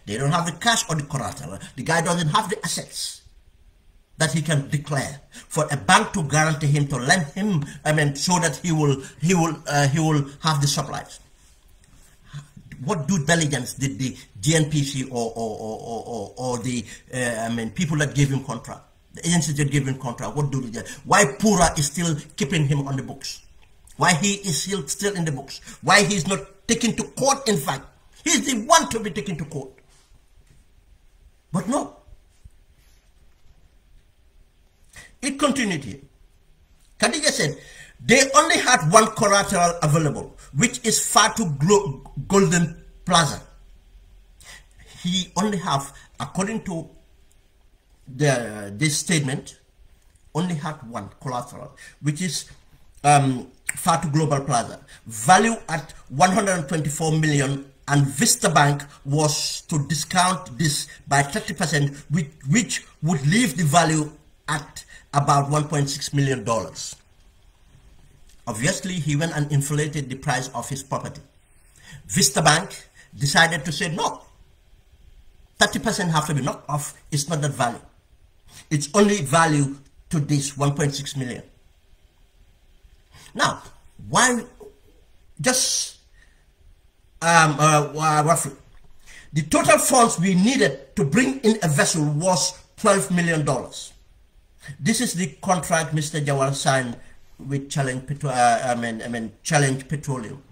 They don't have the cash or the collateral. The guy doesn't have the assets that he can declare for a bank to guarantee him, to lend him, so that he will have the supplies. What due diligence did the GNPC or the people that gave him contract, the agencies that gave him contract, what do they do? Why Pura is still keeping him on the books? Why he is still in the books? Why he is not taken to court? In fact, he's the one to be taken to court. But no. It continued here. Khadija said, they only had one collateral available, which is Fatu Golden Plaza. he only have, according to this statement, only had one collateral, which is Fatu Global Plaza, value at 124 million, and Vista Bank was to discount this by 30%, which would leave the value at about $1.6 million. Obviously, he went and inflated the price of his property. Vista Bank decided to say, no, 30% have to be knocked off. It's not that value. It's only value to this 1.6 million. Now, why just roughly, the total funds we needed to bring in a vessel was $12 million. This is the contract Mr. Jawara signed with Challenge Petroleum.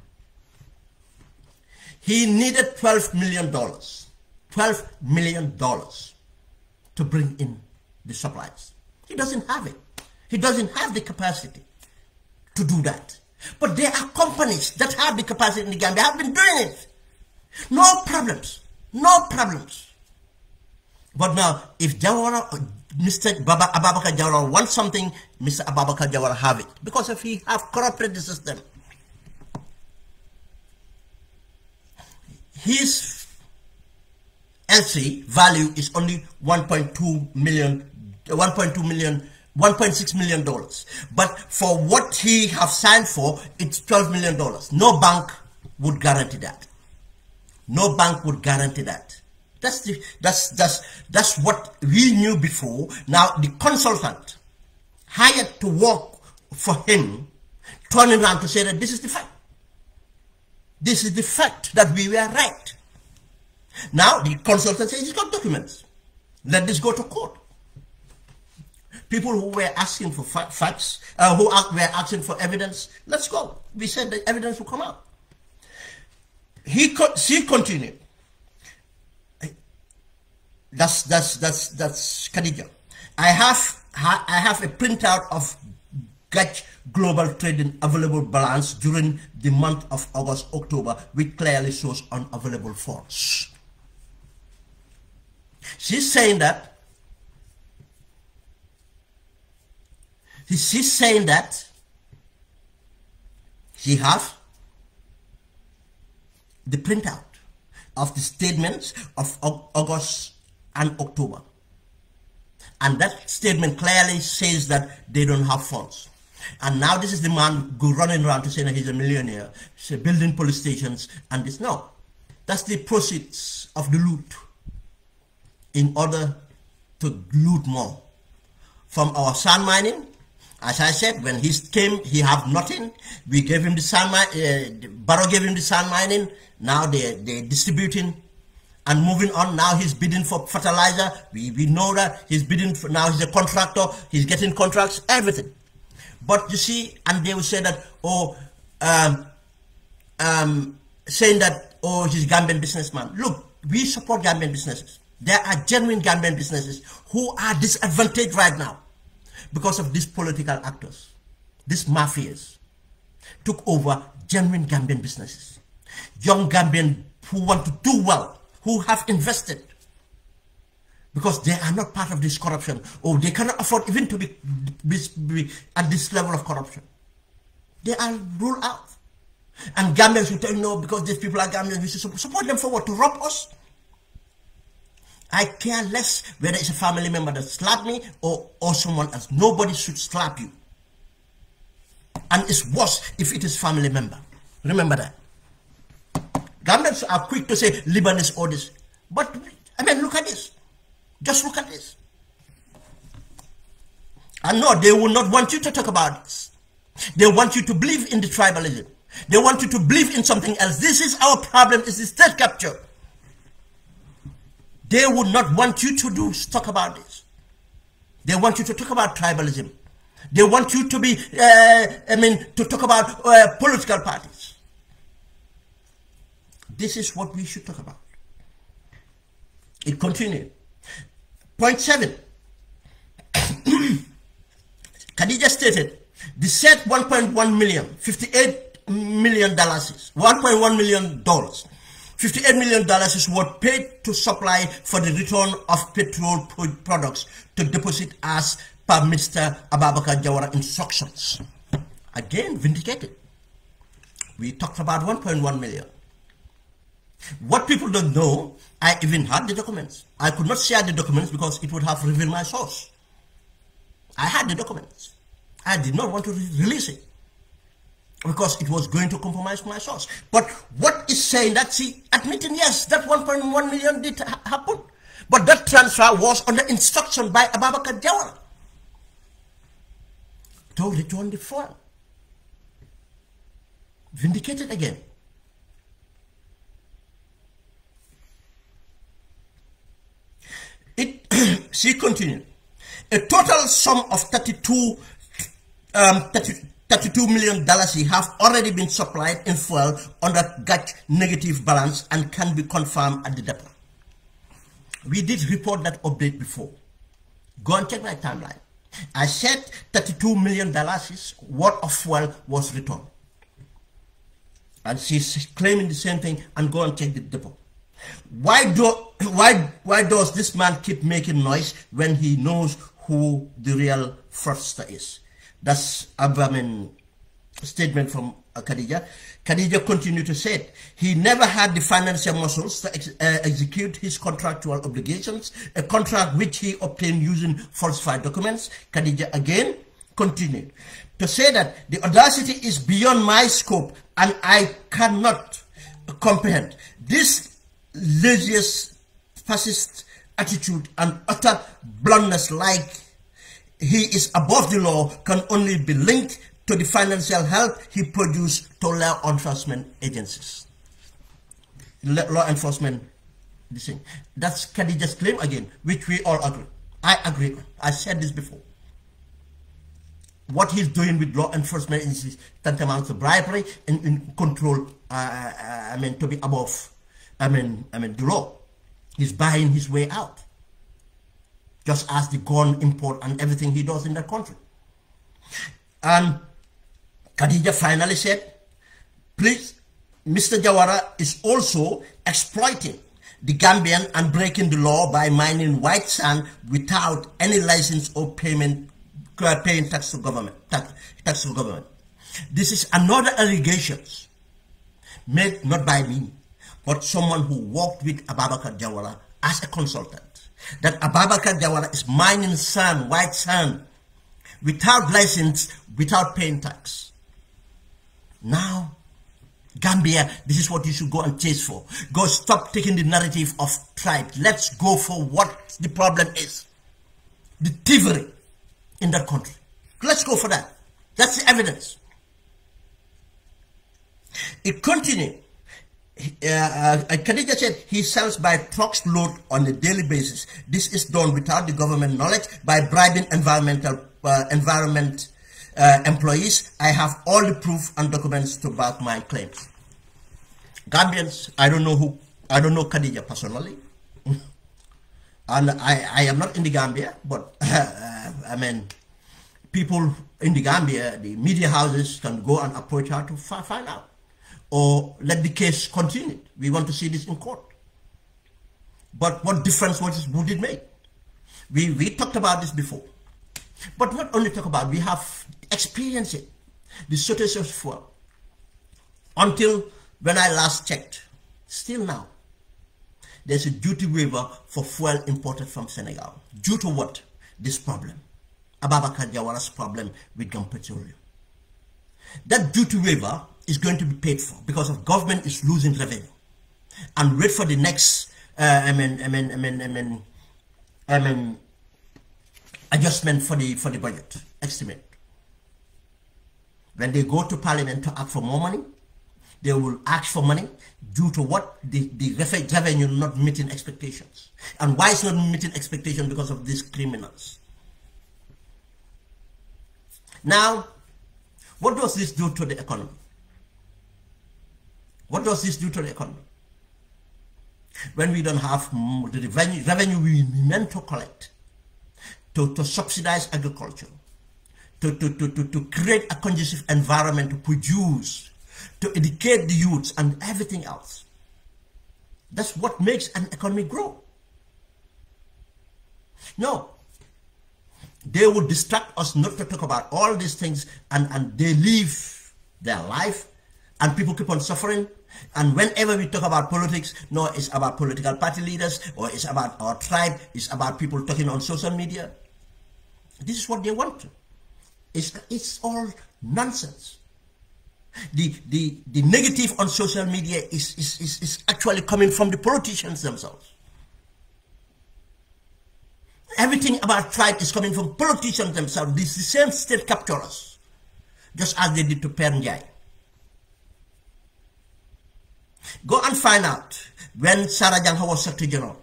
He needed $12 million. $12 million to bring in the supplies. He doesn't have it. He doesn't have the capacity to do that. But there are companies that have the capacity in the Gambia. They have been doing it. No problems. No problems. But now, if Jawara, Mr. Ababakar Jawara wants something, Mr. Ababakar Jawara have it. Because if he have corrupted the system, his LC value is only $1.6 million. But for what he have signed for, it's $12 million. No bank would guarantee that. No bank would guarantee that. That's what we knew before. Now the consultant hired to work for him turning around to say that this is the fact. This is the fact that we were right. Now the consultant says he's got documents. Let this go to court. People who were asking for facts, who were asking for evidence, let's go. We said the evidence will come out. She continued. That's Khadija. I have a printout of Gach Global Trading available balance during the month of August, October, which clearly shows unavailable funds. She's saying that. She's saying that she has the printout of the statements of August and October. And that statement clearly says that they don't have funds. And now this is the man running around to say that he's a millionaire, building police stations and this. No, that's the proceeds of the loot in order to loot more. From our sand mining, as I said, when he came, he had nothing. We gave him the sand mining, Barrow gave him the sand mining. Now they're distributing and moving on. Now he's bidding for fertilizer. We know that he's bidding for, now he's a contractor. He's getting contracts, everything. But you see, and they will say that, saying that, he's a Gambian businessman. Look, we support Gambian businesses. There are genuine Gambian businesses who are disadvantaged right now because of these political actors. These mafias took over genuine Gambian businesses. Young Gambian who want to do well, who have invested, because they are not part of this corruption, or they cannot afford even to be at this level of corruption. They are ruled out. And Gambians will tell you, no, because these people are Gambians, we should support them for what? To rob us? I care less whether it's a family member that slapped me or someone else. Nobody should slap you. And it's worse if it is family member. Remember that. Gambians are quick to say Lebanese or this. But, I mean, look at this. Just look at this. And no, they will not want you to talk about this. They want you to believe in the tribalism. They want you to believe in something else. This is our problem, it's the state capture. They would not want you to talk about this. They want you to talk about tribalism. They want you to be, to talk about political parties. This is what we should talk about. It continued. Point 7. Khadija stated, the said $1.1 million, $58 million, $1.1 million $58 million is what paid to supply for the return of petrol products to deposit as per Mr. Ababakar Jawara instructions. Again, vindicated. We talked about 1.1 million. What people don't know, I even had the documents. I could not share the documents because it would have revealed my source. I had the documents. I did not want to release it because it was going to compromise my source. But what is saying that she admitting, yes, that 1.1 million did happen. But that transfer was under instruction by Ababakar Jawara to return the fuel. Vindicated again. She continued. A total sum of $32 million have already been supplied in fuel under GAC negative balance and can be confirmed at the depot. We did report that update before. Go and check my timeline. I said $32 million worth of fuel was returned. And she's claiming the same thing, and go and check the depot. Why does this man keep making noise when he knows who the real fraudster is? That's a statement from Khadija. Khadija continued to say, he never had the financial muscles to execute his contractual obligations, a contract which he obtained using falsified documents. Khadija again continued to say that the audacity is beyond my scope and I cannot comprehend. This laziest, fascist attitude and utter bluntness, like he is above the law, can only be linked to the financial help he produced to law enforcement agencies. Law enforcement, this thing. That's Khadija's claim again, which we all agree. I agree. I said this before. What he's doing with law enforcement agencies tantamount to bribery and in control, to be above the law. He's buying his way out. Just as the gun import and everything he does in that country. And Khadija finally said, please, Mr. Jawara is also exploiting the Gambian and breaking the law by mining white sand without any license or paying tax to government. Tax to government. This is another allegation made not by me, but someone who worked with Ababakar Jawara as a consultant, that Ababakar Jawara is mining sand, white sand, without license, without paying tax. Now, Gambia, this is what you should go and chase for. Go stop taking the narrative of tribe. Let's go for what the problem is. The thievery in that country. Let's go for that. That's the evidence. It continued. Khadija said he sells by trucks load on a daily basis. This is done without the government knowledge by bribing environment employees. I have all the proof and documents to back my claims. Gambians, I don't know Khadija personally, and I am not in the Gambia, but people in the Gambia, the media houses can go and approach her to find out. Or let the case continue. We want to see this in court. But what difference would it make? We talked about this before. But not only talk about, we have experienced it. The shortage of fuel. Until when I last checked, still now, there's a duty waiver for fuel imported from Senegal. Due to what? This problem. Ababakar Jawara's problem with Gum Petroleum. That duty waiver is going to be paid for because of government is losing revenue, and wait for the next adjustment for the budget estimate. When they go to Parliament to ask for more money, they will ask for money due to what? The revenue not meeting expectations. And why is not meeting expectations? Because of these criminals. Now, what does this do to the economy? What does this do to the economy? When we don't have the revenue we meant to collect to subsidize agriculture, to create a conducive environment to produce, to educate the youths and everything else. That's what makes an economy grow. No. They will distract us not to talk about all these things, and they live their life, and people keep on suffering. And whenever we talk about politics, no, it's about political party leaders, or it's about our tribe, it's about people talking on social media. This is what they want. It's all nonsense. The negative on social media is actually coming from the politicians themselves. Everything about tribe is coming from politicians themselves. This is the same state capture us, just as they did to 𝒃𝒪. Go and find out when Sarah Jangha was Secretary General.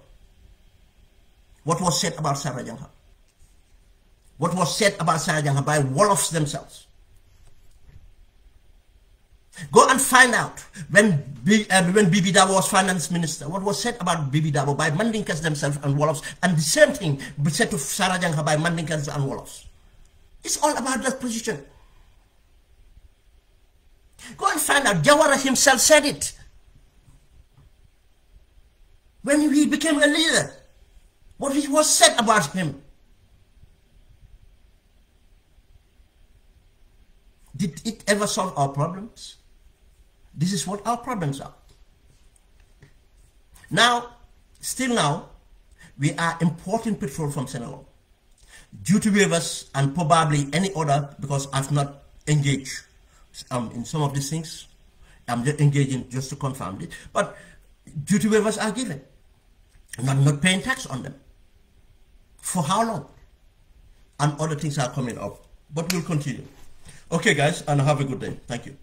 What was said about Sarah Jangha? What was said about Sarah Jangha by Wolofs themselves? Go and find out when 𝗵𝒍 was finance minister, what was said about 𝗵𝒍 by Mandinkas themselves and Wolofs, and the same thing was said to Sarah Jangha by Mandinkas and Wolofs. It's all about that position. Go and find out. Jawara himself said it. When he became a leader, what was said about him. Did it ever solve our problems? This is what our problems are. Now, still now, we are importing petrol from Senegal. Duty waivers and probably any other, because I've not engaged in some of these things. I'm just engaging just to confirm it. But duty waivers are given. Not paying tax on them. For how long? And other things are coming up. But we'll continue. Okay, guys, and have a good day. Thank you.